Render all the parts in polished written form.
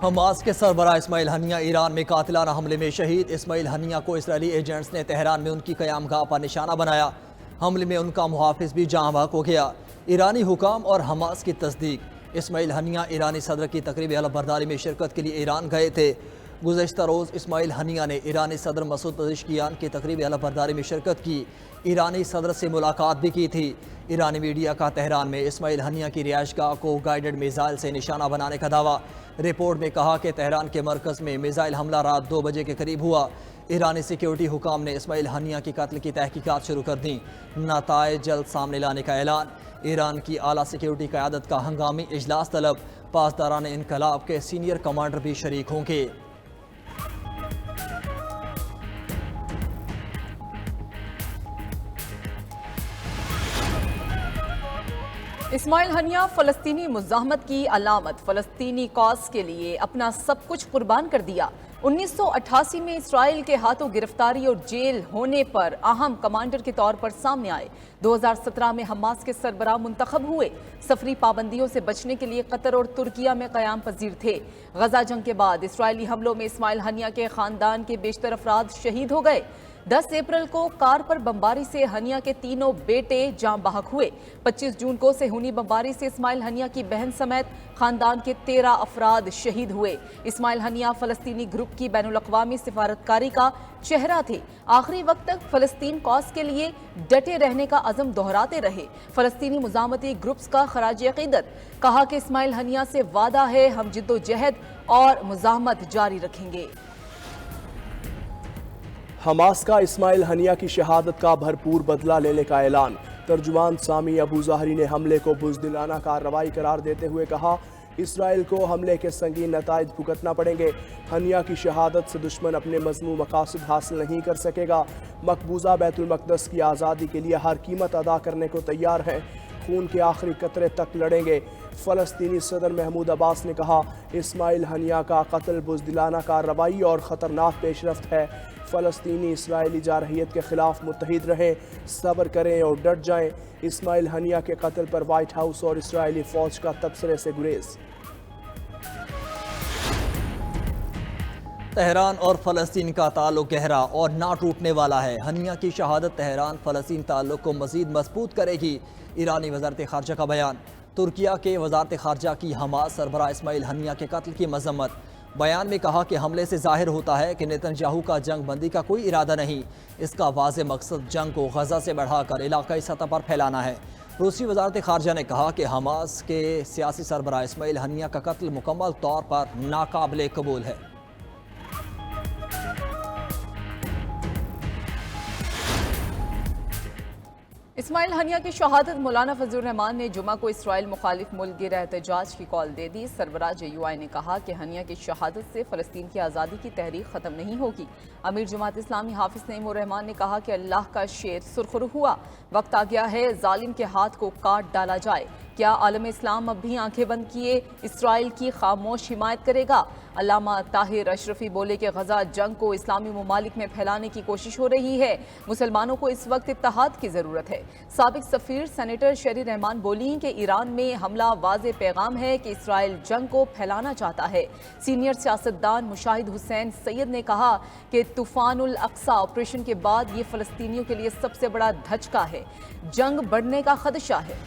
Hamas کے سربراہ اسماعیل ہنیہ ایران میں قاتلانہ حملے میں شہید۔ اسماعیل ہنیہ کو اسرائیلی ایجنٹس نے تہران میں ان کی قیام گاہ پر نشانہ بنایا۔ حملے میں ان کا محافظ بھی جاں بحق ہو گیا۔ ایرانی حکام اور حماس کی تصدیق۔ اسماعیل ہنیہ ایرانی صدر کی تقریب علمبرداری میں شرکت کے لیے ایران گئے تھے۔ گزشتہ روز اسماعیل ہنیہ نے ایرانی صدر مسعود پزشکیان کی تقریب علمبرداری میں شرکت کی۔ ایرانی صدر سے ملاقات بھی کی تھی۔ ایرانی میڈیا کا تہران میں اسماعیل ہنیہ کی رہائش گاہ کو گائیڈڈ میزائل سے نشانہ بنانے کا دعویٰ۔ رپورٹ میں کہا کہ تہران کے مرکز میں میزائل حملہ رات 2 بجے کے قریب ہوا۔ ایرانی سیکیورٹی حکام نے اسماعیل ہنیہ کی قتل کی تحقیقات شروع کر دیں۔ نتائج جلد سامنے لانے کا اعلان۔ ایران کی اعلیٰ سیکیورٹی قیادت کا ہنگامی اجلاس طلب۔ پاسداران انقلاب کے سینئر کمانڈر بھی شریک ہوں گے۔ اسماعیل ہنیہ فلسطینی مزاحمت کی علامت۔ فلسطینی کاز کے لیے اپنا سب کچھ قربان کر دیا۔ 1988 میں اسرائیل کے ہاتھوں گرفتاری اور جیل ہونے پر اہم کمانڈر کے طور پر سامنے آئے۔ 2017 میں حماس کے سربراہ منتخب ہوئے۔ سفری پابندیوں سے بچنے کے لیے قطر اور ترکیہ میں قیام پذیر تھے۔ غزہ جنگ کے بعد اسرائیلی حملوں میں اسماعیل ہنیہ کے خاندان کے بیشتر افراد شہید ہو گئے۔ 10 اپریل کو کار پر بمباری سے ہنیہ کے تینوں بیٹے جاں بحق ہوئے۔ 25 جون کو صہیونی بمباری سے اسماعیل ہنیہ کی بہن سمیت خاندان کے 13 افراد شہید ہوئے۔ اسماعیل ہنیہ فلسطینی گروپ کی بین الاقوامی سفارتکاری کا چہرہ تھے۔ آخری وقت تک فلسطین کاز کے لیے ڈٹے رہنے کا عزم دہراتے رہے۔ فلسطینی مزاحمتی گروپس کا خراج عقیدت۔ کہا کہ اسماعیل ہنیہ سے وعدہ ہے ہم جد و جہد اور مزاحمت جاری رکھیں گے۔ حماس کا اسماعیل ہنیہ کی شہادت کا بھرپور بدلہ لینے کا اعلان۔ ترجمان سامی ابو ظاہری نے حملے کو بزدلانہ کارروائی قرار دیتے ہوئے کہا اسرائیل کو حملے کے سنگین نتائج بھگتنا پڑیں گے۔ ہنیہ کی شہادت سے دشمن اپنے مذموم مقاصد حاصل نہیں کر سکے گا۔ مقبوضہ بیت المقدس کی آزادی کے لیے ہر قیمت ادا کرنے کو تیار ہیں۔ خون کے آخری قطرے تک لڑیں گے۔ فلسطینی صدر محمود عباس نے کہا اسماعیل ہنیہ کا قتل بزدلانہ کارروائی اور خطرناک پیش رفت ہے۔ فلسطینی اسرائیلی جارحیت کے خلاف متحد رہیں، صبر کریں اور ڈٹ جائیں۔ اسماعیل ہنیہ کے قتل پر وائٹ ہاؤس اور اسرائیلی فوج کا تبصرے سے گریز۔ تہران اور فلسطین کا تعلق گہرا اور نہ ٹوٹنے والا ہے۔ ہنیہ کی شہادت تہران فلسطین تعلق کو مزید مضبوط کرے گی۔ ایرانی وزارت خارجہ کا بیان۔ ترکیہ کے وزارت خارجہ کی حماس سربراہ اسماعیل ہنیہ کے قتل کی مذمت۔ بیان میں کہا کہ حملے سے ظاہر ہوتا ہے کہ نیتن یاہو کا جنگ بندی کا کوئی ارادہ نہیں۔ اس کا واضح مقصد جنگ کو غزہ سے بڑھا کر علاقائی سطح پر پھیلانا ہے۔ روسی وزارت خارجہ نے کہا کہ حماس کے سیاسی سربراہ اسماعیل ہنیہ کا قتل مکمل طور پر ناقابل قبول ہے۔ اسماعیل ہنیہ کی شہادت مولانا فضل الرحمان نے جمعہ کو اسرائیل مخالف ملک گیر احتجاج کی کال دے دی۔ سربراہ JUI نے کہا کہ ہنیہ کی شہادت سے فلسطین کی آزادی کی تحریک ختم نہیں ہوگی۔ امیر جماعت اسلامی حافظ نعیم الرحمان نے کہا کہ اللہ کا شیر سرخرو ہوا، وقت آ گیا ہے ظالم کے ہاتھ کو کاٹ ڈالا جائے۔ کیا عالم اسلام اب بھی آنکھیں بند کیے اسرائیل کی خاموش حمایت کرے گا؟ علامہ طاہر اشرفی بولے کہ غزہ جنگ کو اسلامی ممالک میں پھیلانے کی کوشش ہو رہی ہے۔ مسلمانوں کو اس وقت اتحاد کی ضرورت ہے۔ سابق سفیر سینیٹر شیری رحمان بولیں کہ ایران میں حملہ واضح پیغام ہے کہ اسرائیل جنگ کو پھیلانا چاہتا ہے۔ سینئر سیاستدان مشاہد حسین سید نے کہا کہ طوفان الاقصی آپریشن کے بعد یہ فلسطینیوں کے لیے سب سے بڑا دھچکا ہے۔ جنگ بڑھنے کا خدشہ ہے۔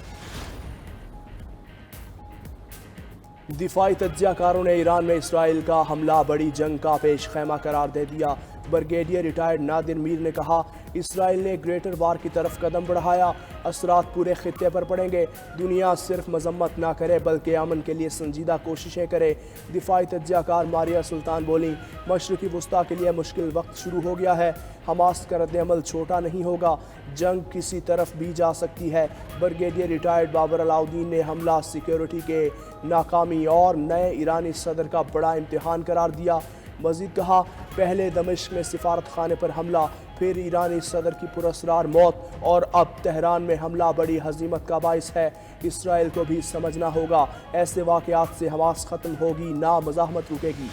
دفاعی تجزیہ کاروں نے ایران میں اسرائیل کا حملہ بڑی جنگ کا پیش خیمہ قرار دے دیا۔ برگیڈیئر ریٹائرڈ نادر میر نے کہا اسرائیل نے گریٹر وار کی طرف قدم بڑھایا، اثرات پورے خطے پر پڑیں گے۔ دنیا صرف مذمت نہ کرے بلکہ امن کے لیے سنجیدہ کوششیں کرے۔ دفاعی تجزیہ کار ماریا سلطان بولیں مشرقی وسطیٰ کے لیے مشکل وقت شروع ہو گیا ہے۔ حماس کا رد عمل چھوٹا نہیں ہوگا، جنگ کسی طرف بھی جا سکتی ہے۔ برگیڈیئر ریٹائرڈ بابر علاؤدین نے حملہ سیکیورٹی کے ناکامی اور نئے ایرانی صدر کا بڑا امتحان قرار دیا۔ مزید کہا پہلے دمشق میں سفارت خانے پر حملہ، پھر ایرانی صدر کی پراسرار موت اور اب تہران میں حملہ بڑی ہزیمت کا باعث ہے۔ اسرائیل کو بھی سمجھنا ہوگا ایسے واقعات سے حماس ختم ہوگی نہ مزاحمت رکے گی۔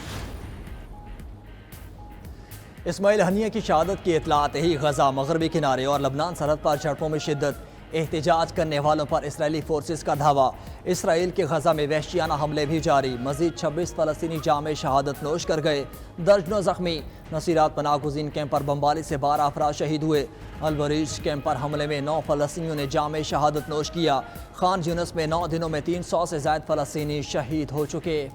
اسماعیل ہنیہ کی شہادت کی اطلاع آتے ہی غزہ، مغربی کنارے اور لبنان سرحد پر جھڑپوں میں شدت۔ احتجاج کرنے والوں پر اسرائیلی فورسز کا دھاوا۔ اسرائیل کے غزہ میں وحشیانہ حملے بھی جاری، مزید 26 فلسطینی جام شہادت نوش کر گئے، درجنوں زخمی۔ نصیرات پناہ گزین کیمپ پر بمباری سے 12 افراد شہید ہوئے۔ البریج کیمپ پر حملے میں 9 فلسطینیوں نے جام شہادت نوش کیا۔ خان یونس میں 9 دنوں میں 300 سے زائد فلسطینی شہید ہو چکے۔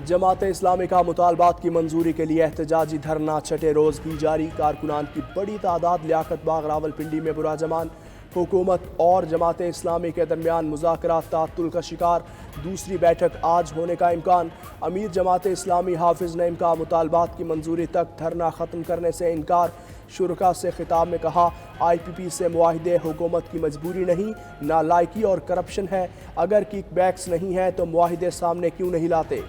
جماعت اسلامی کا مطالبات کی منظوری کے لیے احتجاجی دھرنا چھٹے روز بھی جاری، کارکنان کی بڑی تعداد لیاقت باغ راولپنڈی میں براجمان۔ حکومت اور جماعت اسلامی کے درمیان مذاکرات تعطل کا شکار، دوسری بیٹھک آج ہونے کا امکان۔ امیر جماعت اسلامی حافظ نعیم کا مطالبات کی منظوری تک دھرنا ختم کرنے سے انکار۔ شرکاء سے خطاب میں کہا، آئی پی پی سے معاہدے حکومت کی مجبوری نہیں، نالائکی اور کرپشن ہے۔ اگر کک بیکس نہیں ہے تو معاہدے سامنے کیوں نہیں لاتے؟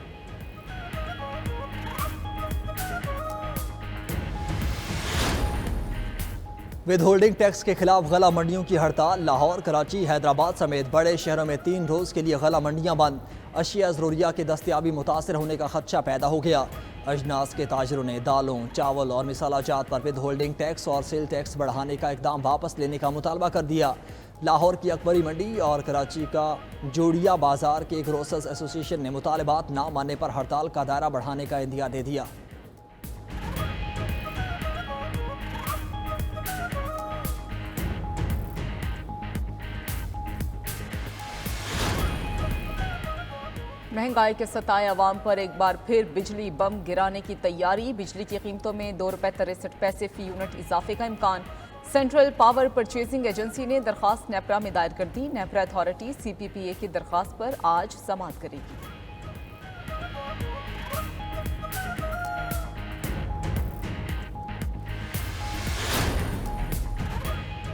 ود ہولڈنگ ٹیکس کے خلاف غلہ منڈیوں کی ہڑتال، لاہور، کراچی، حیدرآباد سمیت بڑے شہروں میں 3 روز کے لیے غلہ منڈیاں بند۔ اشیاء ضروریہ کی دستیابی متاثر ہونے کا خدشہ پیدا ہو گیا۔ اجناس کے تاجروں نے دالوں، چاول اور مسالہ جات پر ود ہولڈنگ ٹیکس اور سیل ٹیکس بڑھانے کا اقدام واپس لینے کا مطالبہ کر دیا۔ لاہور کی اکبری منڈی اور کراچی کا جوڑیا بازار کے گروسرز ایسوسی ایشن نے مطالبات نہ ماننے پر ہڑتال کا دائرہ بڑھانے کا عندیہ دے دیا۔ مہنگائی کے ستائے عوام پر ایک بار پھر بجلی بم گرانے کی تیاری، بجلی کی قیمتوں میں 2 روپے 63 پیسے فی یونٹ اضافے کا امکان۔ سینٹرل پاور پرچیزنگ ایجنسی نے درخواست نیپرا میں دائر کر دی، نیپرا اتھارٹی سی پی پی اے کی درخواست پر آج سماعت کرے گی۔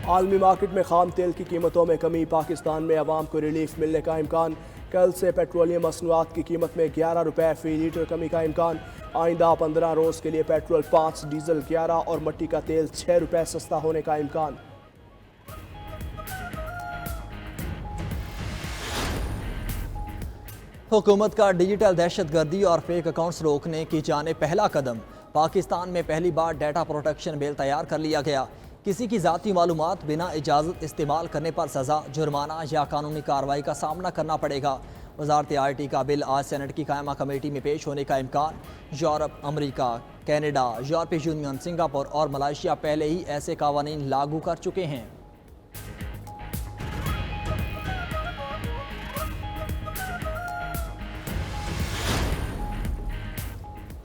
عالمی مارکیٹ میں خام تیل کی قیمتوں میں کمی، پاکستان میں عوام کو ریلیف ملنے کا امکان۔ کل سے پیٹرولیم مصنوعات کی قیمت میں 11 روپے فی لیٹر کمی کا امکان۔ آئندہ 15 روز کے لیے پیٹرول 5، ڈیزل 11 اور مٹی کا تیل 6 روپے سستا ہونے کا امکان۔ حکومت کا ڈیجیٹل دہشت گردی اور فیک اکاؤنٹس روکنے کی جانب پہلا قدم، پاکستان میں پہلی بار ڈیٹا پروٹیکشن بل تیار کر لیا گیا۔ کسی کی ذاتی معلومات بنا اجازت استعمال کرنے پر سزا، جرمانہ یا قانونی کارروائی کا سامنا کرنا پڑے گا۔ وزارت آئی ٹی کا بل آج سینٹ کی قائمہ کمیٹی میں پیش ہونے کا امکان۔ یورپ، امریکہ، کینیڈا، یورپی یونین، سنگاپور اور ملائیشیا پہلے ہی ایسے قوانین لاگو کر چکے ہیں۔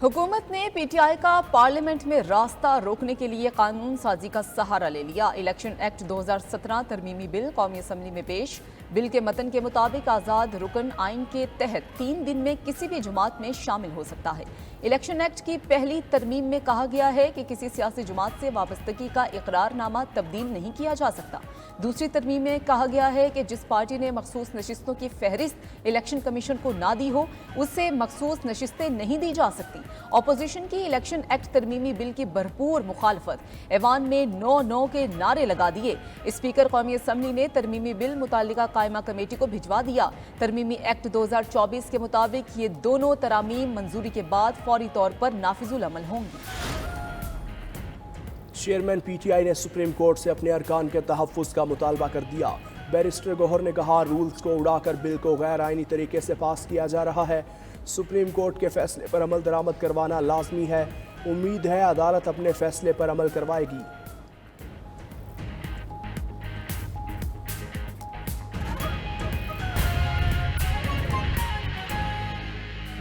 حکومت نے پی ٹی آئی کا پارلیمنٹ میں راستہ روکنے کے لیے قانون سازی کا سہارا لے لیا۔ الیکشن ایکٹ 2017 ترمیمی بل قومی اسمبلی میں پیش۔ بل کے متن کے مطابق آزاد رکن آئین کے تحت 3 دن میں کسی بھی جماعت میں شامل ہو سکتا ہے۔ الیکشن ایکٹ کی پہلی ترمیم میں کہا گیا ہے کہ کسی سیاسی جماعت سے وابستگی کا اقرار نامہ تبدیل نہیں کیا جا سکتا۔ دوسری ترمیم میں کہا گیا ہے کہ جس پارٹی نے مخصوص نشستوں کی فہرست الیکشن کمیشن کو نہ دی ہو، اس سے مخصوص نشستیں نہیں دی جا سکتی۔ اپوزیشن کی الیکشن ایکٹ ترمیمی بل کی بھرپور مخالفت، ایوان میں نو نو کے نعرے لگا دیے۔ اسپیکر قومی اسمبلی نے ترمیمی بل متعلقہ قائمہ کمیٹی کو بھجوا دیا۔ ترمیمی ایکٹ 2024 کے مطابق یہ دونوں ترامیم منظوری کے بعد فوری طور پر نافذ العمل ہوں گی۔ چیئرمین پی ٹی آئی نے سپریم کورٹ سے اپنے ارکان کے تحفظ کا مطالبہ کر دیا۔ بیرسٹر گوہر نے کہا، رولز کو اڑا کر بل کو غیر آئینی طریقے سے پاس کیا جا رہا ہے۔ سپریم کورٹ کے فیصلے پر عمل درآمد کروانا لازمی ہے۔ امید ہے عدالت اپنے فیصلے پر عمل کروائے گی۔